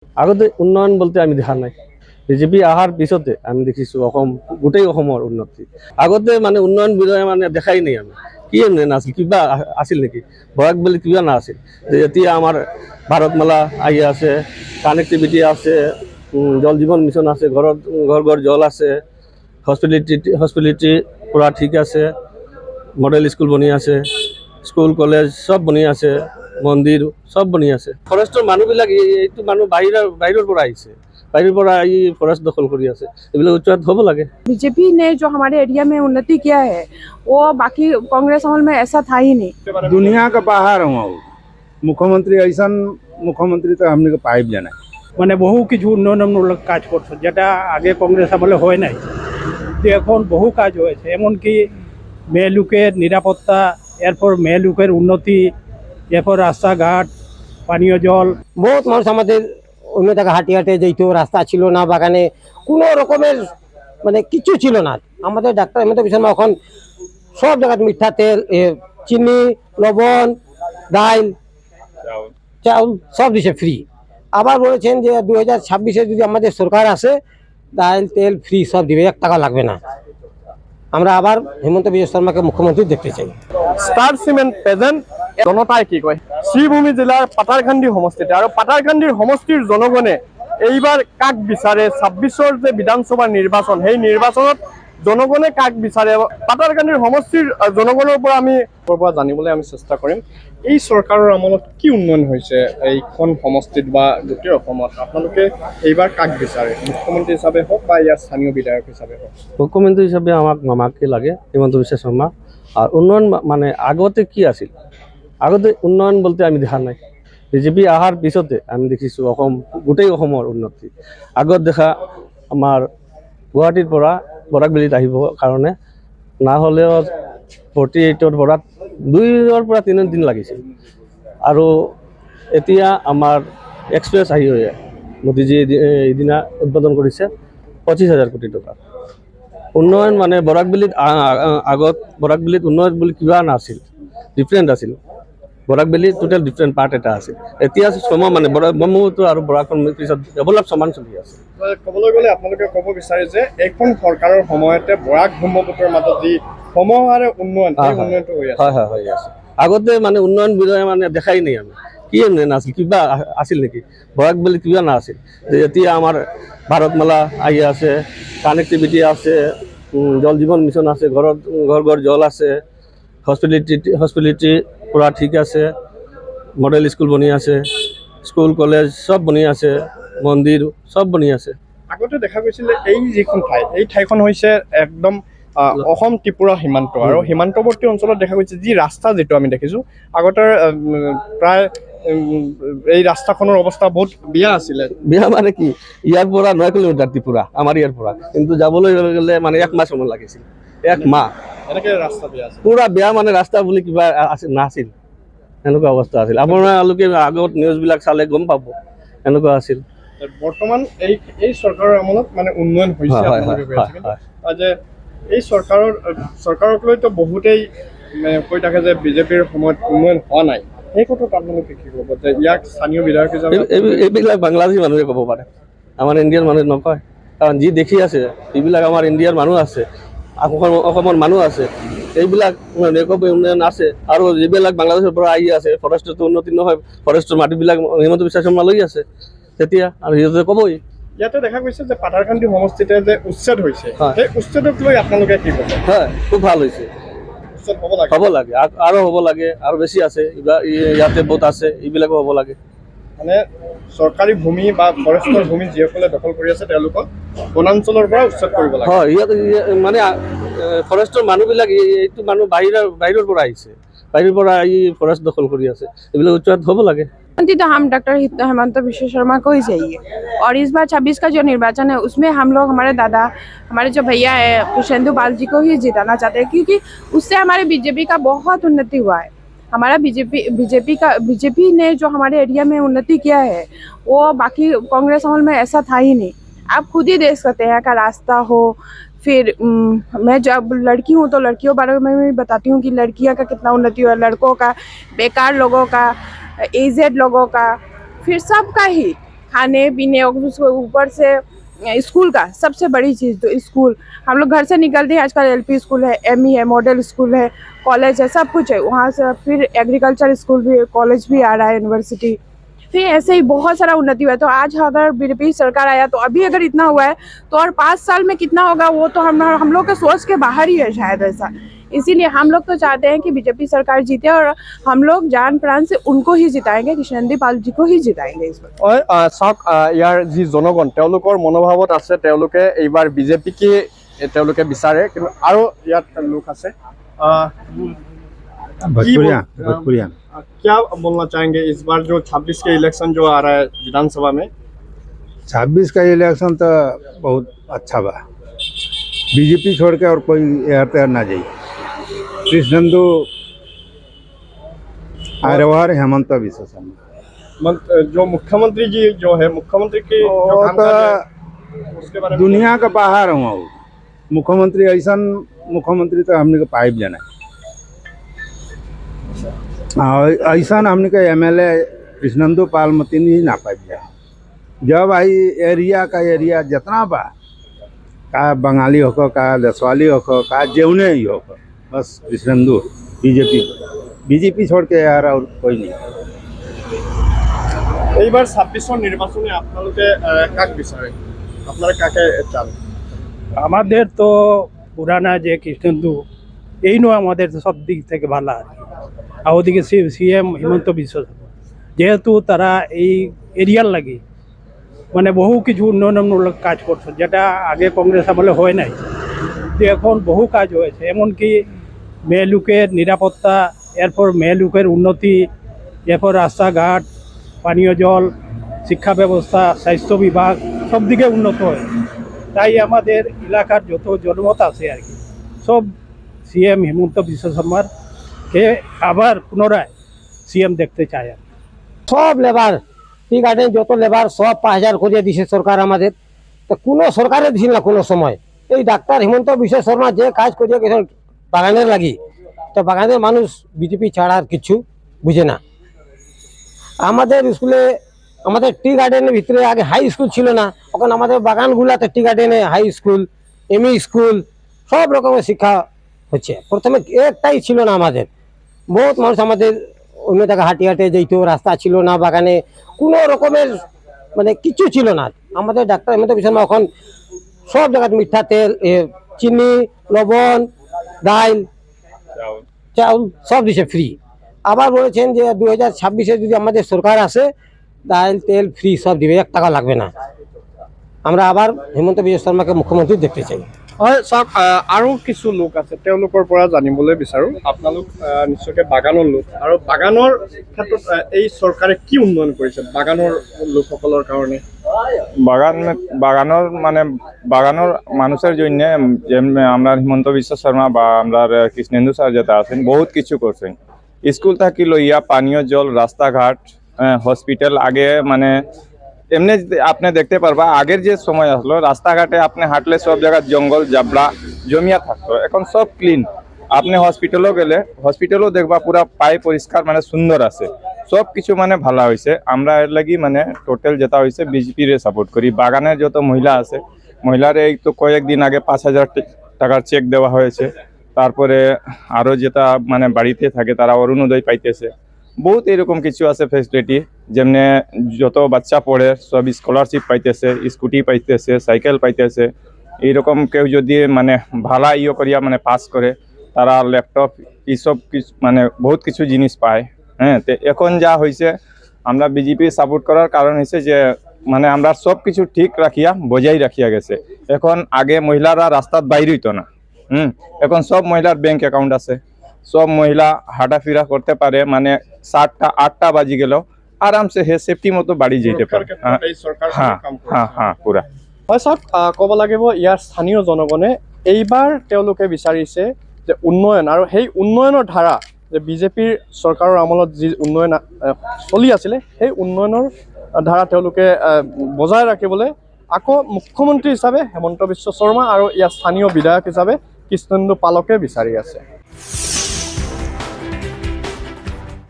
আগতে উন্নয়ন বলতে আমি দেখা নাই। বিজেপি অহাৰ পিছতে আমি দেখিছোঁ গোটেই অসমৰ উন্নতি। আগতে মানে উন্নয়ন বিষয়ে মানে দেখাই নাই আমি। কি নাছিল, কিবা আছিল নেকি? বৰাক বুলি কিবা নাছিল। এতিয়া আমাৰ ভাৰতমালা আহি আছে, কানেক্টিভিটি আছে, জল জীৱন মিছন আছে, ঘৰ ঘৰ জল আছে, হস্পিটেলিটি পুৰা ঠিক আছে, মডেল স্কুল বনি আছে, স্কুল কলেজ সব বনি আছে, মন্দিৰ সব বনি আছে। ফৰেষ্টৰ মানুহবিলাক এইটো মানুহ বাহিৰৰ পৰা আহিছে, बाहर पर आई फॉरेस्ट दखल कर उच्चारित हो लगे। बीजेपी ने जो हमारे एरिया में उन्नति किया है वो बाकी कांग्रेस अमल में ऐसा था ही नहीं। दुनिया का बाहर हुआ मुख्यमंत्री ऐसा मुख्यमंत्री तो हमने पाइप जाना মানে বহু কিছু উন্নয়নমূলক কাজ করছে যেটা আগে কংগ্রেস আমলে হয় নাই, এখন বহু কাজ হয়েছে। এমনকি মেয়ে লোকের নিরাপত্তা, এরপর মেয়ে লোকের উন্নতি, এরপর রাস্তাঘাট, পানীয় জল। বহুত মানুষ আমাদের অন্য জায়গায় হাঁটি হাঁটে যেত, রাস্তা ছিল না, বাগানে কোনো রকমের মানে কিছু ছিল না। আমাদের ডাক্তার হেমন্ত বিশ্ব শর্মা এখন সব জায়গায় মিঠা তেল, চিনি, লবণ, ডাইল, চাউল সব দিছে ফ্রি। আবার বলেছেন যে 2026-এ যদি আমাদের সরকার আসে ডাইল তেল ফ্রি সব দিবে, 1 টাকা লাগবে না। আমরা আবার হেমন্ত বিশ্ব শর্মাকে মুখ্যমন্ত্রী দেখতে চাই। স্টার সিমেন্ট প্ৰেজেণ্ট জনতাই কি কয়? শ্ৰীভূমি জিলাৰ পাটাৰকান্দি সমষ্টিতে, আৰু পাটাৰকান্দিৰ সমষ্টিৰ জনগণে এইবাৰ কাক বিচাৰে? 26-ৰ যে বিধানসভাৰ নিৰ্বাচন, সেই নিৰ্বাচনত জনগণে কাক বিচাৰে? পাটাৰকান্দিৰ সমষ্টিৰ জনগণৰ পৰা আমি জানিবলৈ আমি চেষ্টা কৰিম। এই চৰকাৰৰ আমলত কি উন্নয়ন হৈছে এইখন সমষ্টিত বা গোটেই অসমত? আপোনালোকে এইবাৰ কাক বিচাৰে? মুখ্যমন্ত্ৰী হিচাপে হওক বা ইয়াৰ স্থানীয় বিধায়ক হিচাপে হওক? মুখ্যমন্ত্ৰী হিচাপে আমাক মামাকে লাগে, হিমন্ত বিশ্ব শৰ্মা। আর উন্নয়ন মানে আগতে কি আছিল? আগতে উন্নয়ন বলতে আমি দেখা নাই। বিজেপি অহাৰ পিছতে আমি দেখিছোঁ গোটেই অসমৰ উন্নতি। আগত দেখা আমাৰ গুৱাহাটীৰ পৰা বৰাকবেলিত আহিব কাৰণে না হ'লেও 48-ৰ পৰা 2 পৰা 3 দিন লাগিছিল। আৰু এতিয়া আমাৰ এক্সপ্ৰেছ হাইৱে মোদীজী এইদিনা উদ্বোধন কৰিছে 25,000 কোটি টকা। উন্নয়ন মানে আগত বৰাকবেলিত উন্নয়ন বুলি কিবা নাছিল, ডিফাৰেণ্ট আছিল। বৰাকবেলি টোটেল ডিফাৰেণ্ট পাৰ্ট এটা আছিল। এতিয়া মানে ব্ৰহ্মপুত্ৰ আৰু বৰাকখন পিছত ডেভেলপ সমান চলি আছে। ক'বলৈ গ'লে আপোনালোকে ক'ব বিচাৰে যে এইখন চৰকাৰৰ সময়তে বৰাক ব্ৰহ্মপুত্ৰৰ মাজত যি সমহাৰে উন্নয়ন, সেই উন্নয়নটো হৈ আছে। হয় হৈ আছে। আগতে মানে উন্নয়ন বিষয়ে মানে দেখাই নাই আমি। কি নাছিল, কিবা আছিল নেকি? বৰাকবেলি কিবা নাছিল। এতিয়া আমাৰ ভাৰতমালা আহি আছে, কানেক্টিভিটি আছে, জল জীৱন মিছন আছে, ঘৰ ঘৰ জল আছে, হস্পিটেলিটি পুৰা ঠিক আছে, মডেল স্কুল বনি আছে, স্কুল কলেজ সব বনি আছে, মন্দিৰ সব বনি আছে। আগতে দেখা গৈছিলে এই যিখন ঠাই, এই ঠাইখন হৈছে একদম অসম ত্ৰিপুৰা সীমান্ত, আৰু সীমান্তৱৰ্তী অঞ্চলত দেখা গৈছে যি ৰাস্তা যিটো আমি দেখিছোঁ আগতে প্ৰায় এই ৰাস্তাখনৰ অৱস্থা বহুত বেয়া আছিলে। বেয়া মানে কি, ইয়াৰ পৰা 9 কিলোমিটাৰ ত্ৰিপুৰা, আমাৰ ইয়াৰ পৰা, কিন্তু যাবলৈ গ'লে মানে 1 মাহ সময় লাগিছিল। 1 মাহ এনেকৈ ৰাস্তা বেয়া আছিল, পুৰা বেয়া মানে ৰাস্তা বুলি কিবা নাছিল, এনেকুৱা অৱস্থা আছিল। আপোনালোকে আগত নিউজবিলাক চালে গম পাব এনেকুৱা আছিল। বৰ্তমান এই চৰকাৰৰ আমলত মানে উন্নয়ন হৈছে যে এই চৰকাৰক লৈতো বহুতেই কৈ থাকে যে বিজেপিৰ সময়ত উন্নয়ন হোৱা নাই। সেই কথাত আপোনালোকে কি ক'ব যে ইয়াক স্থানীয় বিধায়ক হিচাপে? এইবিলাক বাংলাদেশী মানুহে ক'ব পাৰে, আমাৰ ইণ্ডিয়াৰ মানুহে নকয়। কাৰণ যি দেখি আছে এইবিলাক আমাৰ ইণ্ডিয়াৰ মানুহ আছে, অসমৰ মানুহ আছে, এইবিলাক উন্নয়ন আছে। আৰু যিবিলাক বাংলাদেশৰ পৰা আহি আছে, ফৰেষ্টতো উন্নতি নহয়, ফৰেষ্টৰ মাটিবিলাক হিমন্ত বিশ্ব শৰ্মা লৈ আছে, তেতিয়া আৰু সিহঁতে ক'বই। ইয়াতে দেখা গৈছে যে পাটাৰকান্দি সমষ্টিতে যে উচ্ছেদ হৈছে, সেই উচ্ছেদক লৈ আপোনালোকে কি ক'ব? হয়, খুব ভাল হৈছে। উচ্ছেদ হ'ব লাগে, আৰু হ'ব লাগে, আৰু বেছি আছে, ইয়াতে বহুত আছে, এইবিলাকো হ'ব লাগে। মানে চৰকাৰী ভূমি বা ফৰেষ্টৰ ভূমি যিসকলে দখল কৰি আছে তেওঁলোকক বনাঞ্চলৰ পৰা উচ্ছেদ কৰিব লাগে। হয়, ইয়াত মানে ফৰেষ্টৰ মানুহবিলাক এইটো মানুহ বাহিৰৰ পৰা আহিছে, বাহিৰৰ পৰা আহি ফৰেষ্ট দখল কৰি আছে, এইবিলাক উচ্চাৰিত হ'ব লাগে। तो हम डॉक्टर हेमंत विश्व शर्मा को ही चाहिए। और इस बार 26 का जो निर्वाचन है उसमें हम लोग हमारे दादा, हमारे जो भैया है कृष्णेंदु पाल जी को ही जिताना चाहते हैं, क्योंकि उससे हमारे बीजेपी का बहुत उन्नति हुआ है। हमारा बीजेपी ने जो हमारे एरिया में उन्नति किया है वो बाकी कांग्रेस अमल में ऐसा था ही नहीं। आप खुद ही देख सकते हैं का रास्ता हो, फिर मैं जब लड़की हूँ तो लड़कियों बारे में भी बताती हूँ कि लड़कियों का कितना उन्नति हुआ, लड़कों का, बेकार लोगों का, एजेड लोगों का, फिर सबका ही खाने पीने और उसके ऊपर से स्कूल का सबसे बड़ी चीज़ तो स्कूल। हम लोग घर से निकलते हैं, आजकल एलपी स्कूल है, एमई है, मॉडल स्कूल है, कॉलेज है, सब कुछ है। वहाँ से फिर एग्रीकल्चर स्कूल भी, कॉलेज भी आ रहा है, यूनिवर्सिटी, फिर ऐसे ही बहुत सारा उन्नति हुआ है। तो आज अगर बीजेपी सरकार आया तो अभी अगर इतना हुआ है तो और 5 साल में कितना होगा वो तो हम लोग के सोच के बाहर ही है शायद ऐसा। इसीलिए हम लोग तो चाहते हैं कि बीजेपी सरकार जीते और हम लोग जान प्राण से उनको ही जिताएंगे, कृष्णेन्दु पाल जी को ही जिताएंगे इस बार। হয় চাওক ইয়াৰ যি জনগণ তেওঁলোকৰ মনোভাৱত আছে তেওঁলোকে এইবাৰ বিজেপিকে তেওঁলোকে বিচাৰে কিন্তু আৰু ইয়াত লোক আছে भोजपुरिया भोजपुरिया क्या बोलना चाहेंगे इस बार जो 26 के इलेक्शन जो आ रहा है विधानसभा में 26 का इलेक्शन तो बहुत अच्छा बा। बीजेपी छोड़ के और कोई यहाँ पे ना जाए। कृष्णेन्दु आर्यवर हेमंत विश्व शर्मा जो मुख्यमंत्री जी जो है मुख्यमंत्री की जो वो कामकाज है, उसके बारे में दुनिया का बाहर हुआ वो मुख्यमंत्री ऐसा मुख्यमंत्री तो हमने को पाइप जाना ऐसा हमने का एमएलए कृष्णेन्दु पाल मतीन ही ना पाइप जाए। जब आई एरिया का एरिया जितना बा का बंगाली होकर का दसवाली होकर का जेवने ही होकर बस कृष्णेन्दु बीजेपी छोड़ के यार और कोई नहीं। এইবাৰ 26 নিৰ্বাচনে আপোনালোকে কাক বিচাৰে আপনারা কাকে চান আমাদের তো পুরানা যে কৃষ্ণেন্দু এই নয় আমাদের সব দিক থেকে ভালো আর কি। আর ওদিকে সিএম হিমন্ত বিশ্ব শর্মা যেহেতু তারা এই এরিয়ার লাগে মানে বহু কিছু উন্নয়নমূলক কাজ করছে যেটা আগে কংগ্রেস আমলে হয় নাই, তো এখন বহু কাজ হয়েছে। এমনকি মেয়ে লোকের নিরাপত্তা, এরপর মেয়ে লোকের উন্নতি, এরপর রাস্তাঘাট, পানীয় জল, শিক্ষা ব্যবস্থা, স্বাস্থ্য বিভাগ সব দিকে উন্নত হয়। তাই আমাদের এলাকার যত জনমত আছে আর কি সব সিএম হিমন্ত বিশ্ব শর্মার কে আবার পুনরায় সিএম দেখতে চায় আর কি। সব লেবার টি গার্ডেন যত লেবার সব 5000 করে দিছে সরকার আমাদের, তো কোনো সরকারে দিছিল না কোনো সময়। এই ডাক্তার হিমন্ত বিশ্ব শর্মা যে কাজ করিয়ে গেছেন বাগানের লাগি, তো বাগানের মানুষ বিজেপি ছাড়া আর কিছু বুঝে না। আমাদের স্কুলে আমাদের টি গার্ডেনের ভিতরে আগে হাই স্কুল ছিল না, এখন আমাদের বাগানগুলাতে টি গার্ডেনে হাই স্কুল, এমই স্কুল সব রকমের শিক্ষা হচ্ছে। প্রথমে একটাই ছিল না আমাদের, বহুত মানুষ আমাদের অন্য জায়গায় হাঁটি হাঁটে যেত, রাস্তা ছিল না, বাগানে কোনো রকমের মানে কিছু ছিল না। আমাদের ডাক্তার হিমন্ত বিশ্ব শর্মা এখন সব জায়গায় মিঠা তেল, চিনি, লবণ, ডাল, চাউল সব দিছে ফ্রি। আবার বলেছেন যে 2026-এ যদি আমাদের সরকার আসে ডাল তেল ফ্রি সব দিবে, 1 টাকা লাগবে না। আমরা আবার হিমন্ত বিশ্ব শর্মাকে মুখ্যমন্ত্রী দেখতে চাই। হয় চাওক আৰু কিছু লোক আছে তেওঁলোকৰ পৰা জানিবলৈ বিচাৰো আপোনালোক নিশ্চয়কৈ বাগানৰ লোক আৰু বাগানৰ ক্ষেত্ৰত এই চৰকাৰে কি উন্নয়ন কৰিছে বাগানৰ লোকসকলৰ কাৰণে বাগানোর মানুষের জন্য আমরা হিমন্ত বিশ্ব শর্মা বা আমরা কৃষ্ণেন্দু স্যার যেটা আছেন বহুত কিছু করছেন। স্কুল থাকি লইয়া পানীয় জল, রাস্তাঘাট, হসপিটাল আগে মানে এমনি আপনি দেখতে পারবা আগের যে সময় আসলো রাস্তাঘাটে আপনি হাঁটলে সব জায়গায় জঙ্গল জাবড়া জমিয়া থাকতো, এখন সব ক্লিন। আপনি হসপিটালও গেলে হসপিটালও দেখবা পুরা পাই পরিষ্কার মানে সুন্দর আছে, সব কিছু মানে ভালো হয়েছে। আমরা এর লাগি মানে টোটাল যেটা হয়েছে বিজেপির সাপোর্ট করি। বাগানের যত মহিলা আছে মহিলার এই তো কয়েকদিন আগে 5000 টাকার চেক দেওয়া হয়েছে, তারপরে আরও যেটা মানে বাড়িতে থাকে তারা অরুণোদয় পাইতেছে। বহুত এরকম কিছু আছে ফেসিলিটি, যেমনি যত বাচ্চা পড়ে সব স্কলারশিপ পাইতেছে, স্কুটি পাইতেছে, সাইকেল পাইতেছে। এইরকম কেউ যদি মানে ভালা করিয়া মানে পাস করে তারা ল্যাপটপ এইসব কিছু মানে বহুত কিছু জিনিস পায়। হ্যাঁ, তো এখন যা হয়েছে আমরা বিজেপি সাপোর্ট করার কারণ হয়েছে যে মানে আমরা সব কিছু ঠিক রাখিয়া বজাই রাখিয়া গেছে। এখন আগে মহিলারা রাস্তার বাইরে হইতো না, এখন সব মহিলার ব্যাংক অ্যাকাউন্ট আছে, সব মহিলা হাঁটাফেরা করতে পারে, মানে 7টা 8টা বাজি গেল আরামসে হে সেফটি মতো বাড়ি যেতে পারে। হ্যাঁ পুরা হয় চাওক ক'ব লাগিব ইয়াৰ স্থানীয় জনগণে এইবাৰ তেওঁলোকে বিচাৰিছে যে উন্নয়ন আৰু সেই উন্নয়নৰ ধাৰা যে বিজেপিৰ চৰকাৰৰ আমলত যি উন্নয়ন চলি আছিলে সেই উন্নয়নৰ ধাৰা তেওঁলোকে বজাই ৰাখিবলৈ আকৌ মুখ্যমন্ত্ৰী হিচাপে হিমন্ত বিশ্ব শৰ্মা আৰু ইয়াৰ স্থানীয় বিধায়ক হিচাপে কৃষ্ণেন্দু পালকে বিচাৰি আছে।